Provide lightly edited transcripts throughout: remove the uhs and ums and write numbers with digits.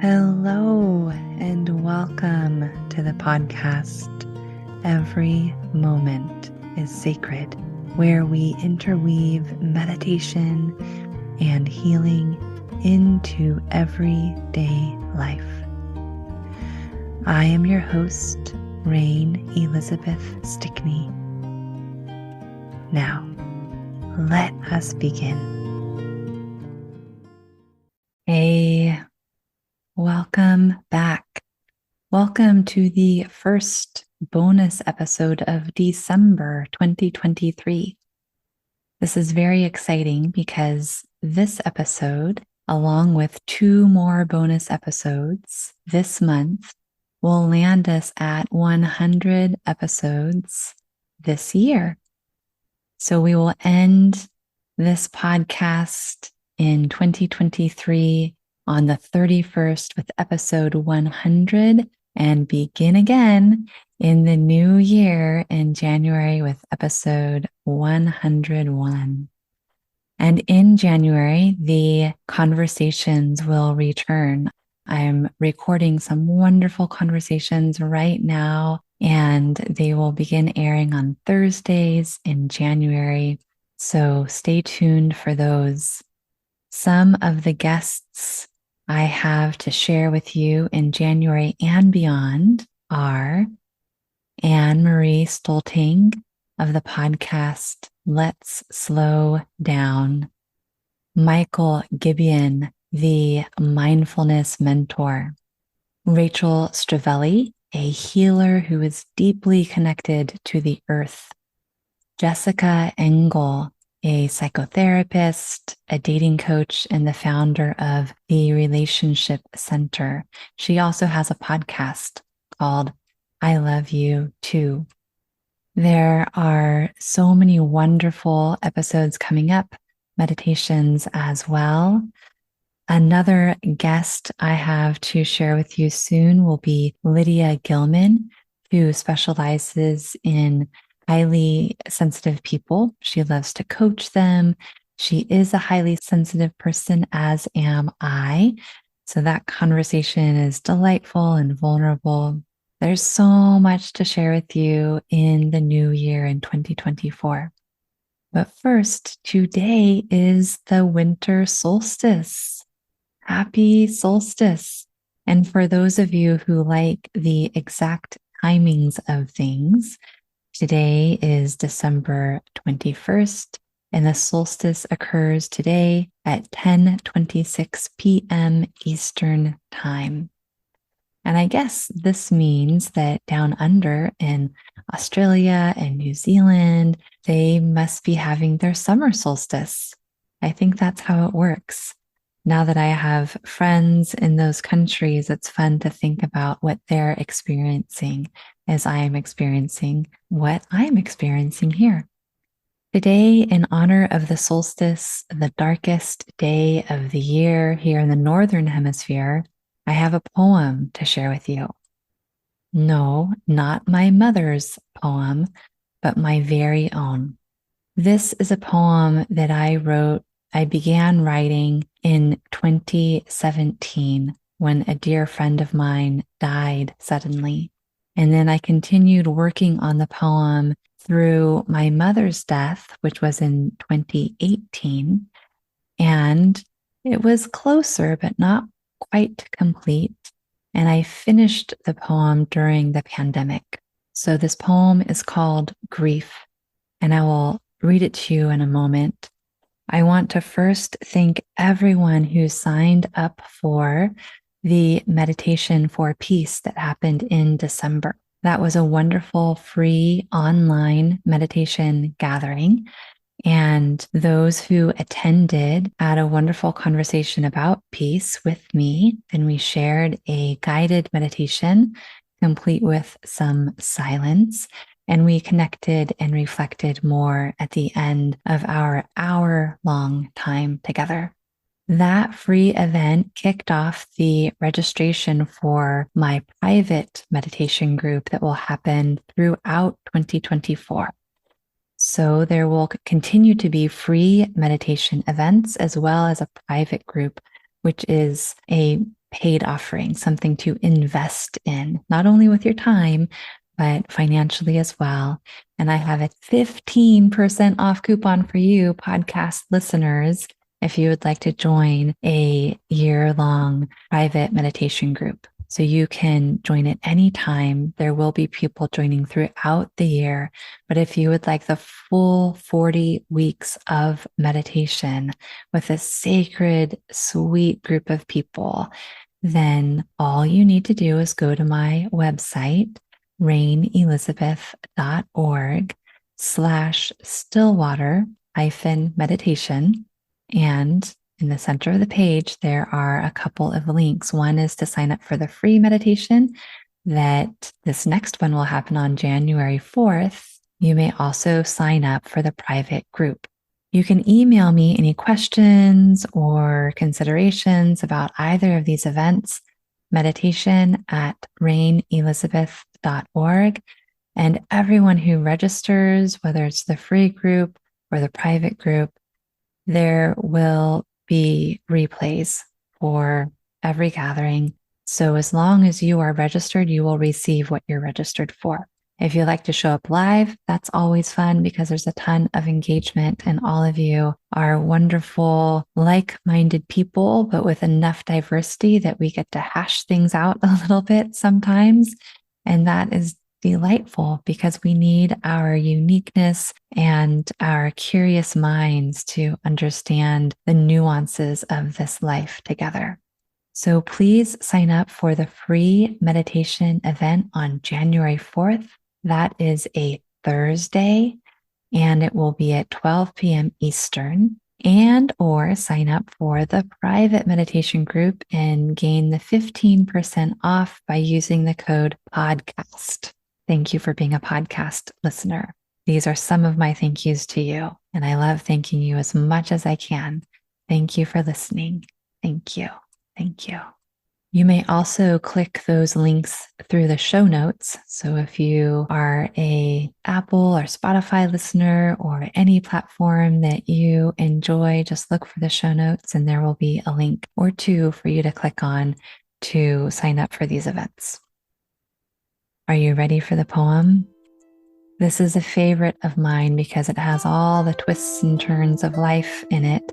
Hello and welcome to the podcast. Every moment is sacred, where we interweave meditation and healing into everyday life. I am your host, Rain Elizabeth Stickney. Now, let us begin. Hey, welcome back. Welcome to the first bonus episode of December 2023. This is very exciting because this episode, along with 2 more bonus episodes this month, will land us at 100 episodes this year. So we will end this podcast in 2023 on the 31st with episode 100 and begin again in the new year in January with episode 101. And in January, the conversations will return. I'm recording some wonderful conversations right now, and they will begin airing on Thursdays in January. So stay tuned for those. Some of the guests I have to share with you in January and beyond are Anne-Marie Stolting of the podcast Let's Slow Down, Michael Gibeon, the mindfulness mentor, Rachel Stravelli, a healer who is deeply connected to the earth, Jessica Engel, a psychotherapist, a dating coach, and the founder of the Relationship Center. She also has a podcast called I Love You Too. There are so many wonderful episodes coming up, meditations as well. Another guest I have to share with you soon will be Lydia Gilman, who specializes in highly sensitive people. She loves to coach them. She is a highly sensitive person, as am I. So that conversation is delightful and vulnerable. There's so much to share with you in the new year in 2024. But first, today is the winter solstice. Happy solstice. And for those of you who like the exact timings of things, today is December 21st, and the solstice occurs today at 10:26 p.m. Eastern Time. And I guess this means that down under in Australia and New Zealand, they must be having their summer solstice. I think that's how it works. Now that I have friends in those countries, it's fun to think about what they're experiencing as I am experiencing what I'm experiencing here. Today, in honor of the solstice, the darkest day of the year here in the Northern Hemisphere, I have a poem to share with you. No, not my mother's poem, but my very own. This is a poem that I began writing in 2017 when a dear friend of mine died suddenly. And then I continued working on the poem through my mother's death, which was in 2018. And it was closer, but not quite complete. And I finished the poem during the pandemic. So this poem is called Grief, and I will read it to you in a moment. I want to first thank everyone who signed up for the meditation for peace that happened in December. That was a wonderful free online meditation gathering. And those who attended had a wonderful conversation about peace with me. And we shared a guided meditation complete with some silence. And we connected and reflected more at the end of our hour-long time together. That free event kicked off the registration for my private meditation group that will happen throughout 2024. So there will continue to be free meditation events as well as a private group which is a paid offering, something to invest in, not only with your time, but financially as well. And I have a 15% off coupon for you, podcast listeners, if you would like to join a year-long private meditation group. So you can join at any time. There will be people joining throughout the year. But if you would like the full 40 weeks of meditation with a sacred, sweet group of people, then all you need to do is go to my website, rainelizabeth.org/stillwater-meditation. And in the center of the page, there are a couple of links. One is to sign up for the free meditation that this next one will happen on January 4th. You may also sign up for the private group. You can email me any questions or considerations about either of these events, meditation@rainelizabeth.org. And everyone who registers, whether it's the free group or the private group, there will be replays for every gathering. So as long as you are registered, you will receive what you're registered for. If you like to show up live, that's always fun because there's a ton of engagement and all of you are wonderful, like-minded people, but with enough diversity that we get to hash things out a little bit sometimes. And that is delightful because we need our uniqueness and our curious minds to understand the nuances of this life together. So please sign up for the free meditation event on January 4th. That is a Thursday, and it will be at 12 p.m. Eastern. And or sign up for the private meditation group and gain the 15% off by using the code podcast. Thank you for being a podcast listener. These are some of my thank yous to you, and I love thanking you as much as I can. Thank you for listening. Thank you. Thank you. You may also click those links through the show notes. So if you are a Apple or Spotify listener or any platform that you enjoy, just look for the show notes and there will be a link or two for you to click on to sign up for these events. Are you ready for the poem? This is a favorite of mine because it has all the twists and turns of life in it.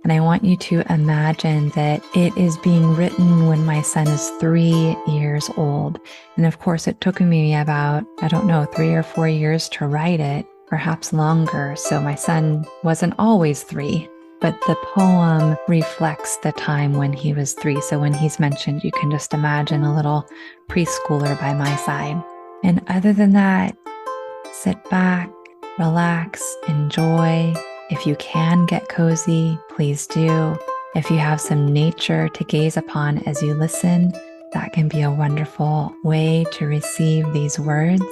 And I want you to imagine that it is being written when my son is 3 years old. And of course, it took me about, 3 or 4 years to write it, perhaps longer. So my son wasn't always 3, but the poem reflects the time when he was 3. So when he's mentioned, you can just imagine a little preschooler by my side. And other than that, sit back, relax, enjoy. If you can get cozy, please do. If you have some nature to gaze upon as you listen, that can be a wonderful way to receive these words.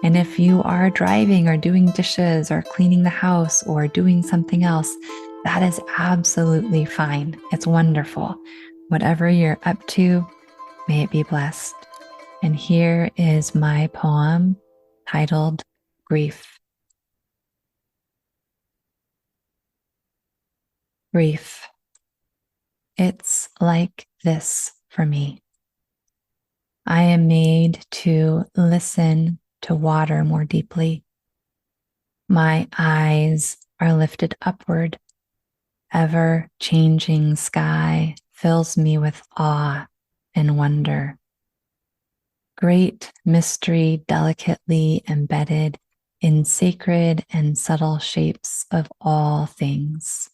And if you are driving or doing dishes or cleaning the house or doing something else, that is absolutely fine. It's wonderful. Whatever you're up to, may it be blessed. And here is my poem titled Grief. Grief. It's like this for me. I am made to listen to water more deeply. My eyes are lifted upward. Ever-changing sky fills me with awe and wonder. Great mystery delicately embedded in sacred and subtle shapes of all things.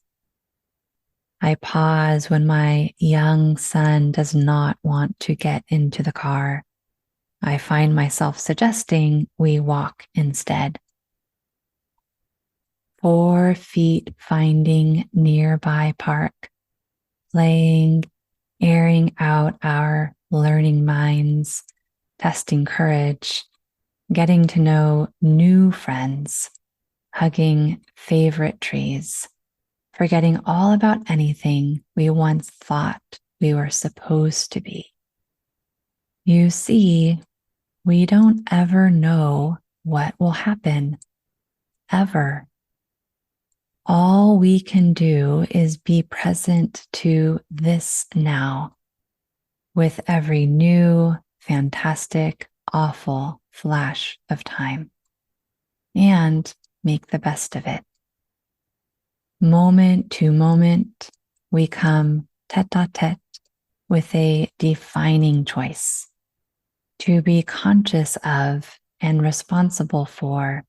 I pause when my young son does not want to get into the car. I find myself suggesting we walk instead. 4 feet finding nearby park, playing, airing out our learning minds, testing courage, getting to know new friends, hugging favorite trees, forgetting all about anything we once thought we were supposed to be. You see, we don't ever know what will happen, ever. All we can do is be present to this now with every new, fantastic, awful flash of time and make the best of it. Moment to moment, we come tete-a-tete with a defining choice to be conscious of and responsible for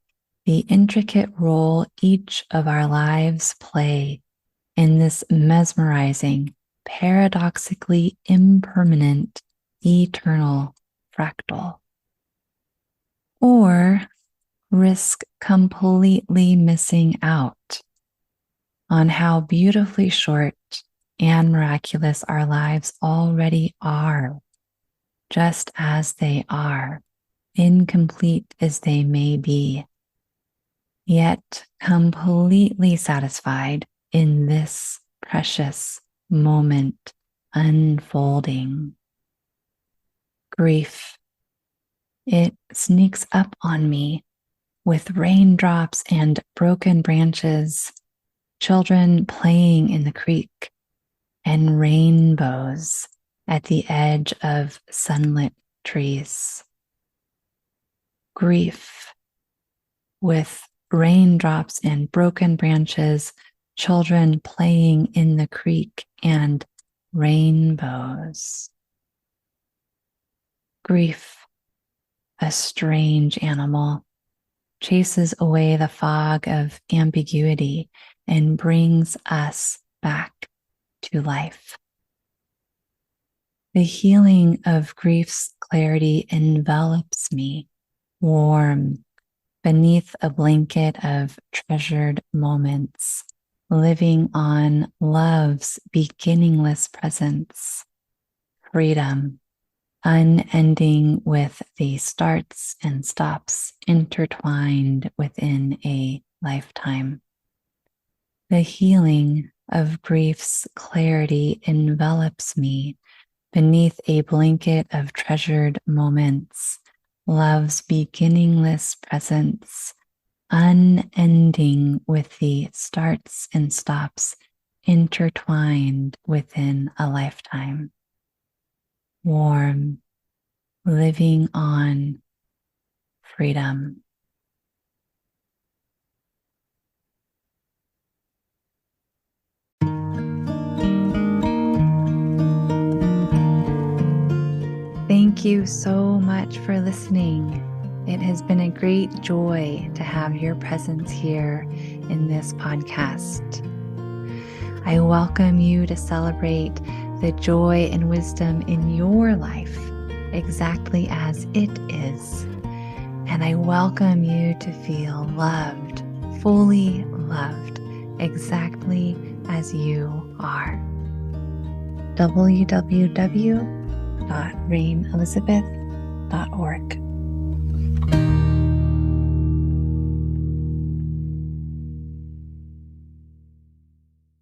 the intricate role each of our lives play in this mesmerizing, paradoxically impermanent, eternal fractal. Or risk completely missing out on how beautifully short and miraculous our lives already are, just as they are, incomplete as they may be, yet completely satisfied in this precious moment unfolding. Grief, it sneaks up on me with raindrops and broken branches, children playing in the creek, and rainbows at the edge of sunlit trees. Grief with raindrops and broken branches, children playing in the creek, and rainbows. Grief, a strange animal, chases away the fog of ambiguity and brings us back to life. The healing of grief's clarity envelops me, warm, beneath a blanket of treasured moments, living on love's beginningless presence, freedom, unending with the starts and stops intertwined within a lifetime. The healing of grief's clarity envelops me beneath a blanket of treasured moments, love's beginningless presence, unending with the starts and stops intertwined within a lifetime. Warm, living on, freedom. Thank you so much for listening. It has been a great joy to have your presence here in this podcast. I welcome you to celebrate the joy and wisdom in your life exactly as it is. And I welcome you to feel loved, fully loved, exactly as you are. www.rainelizabeth.org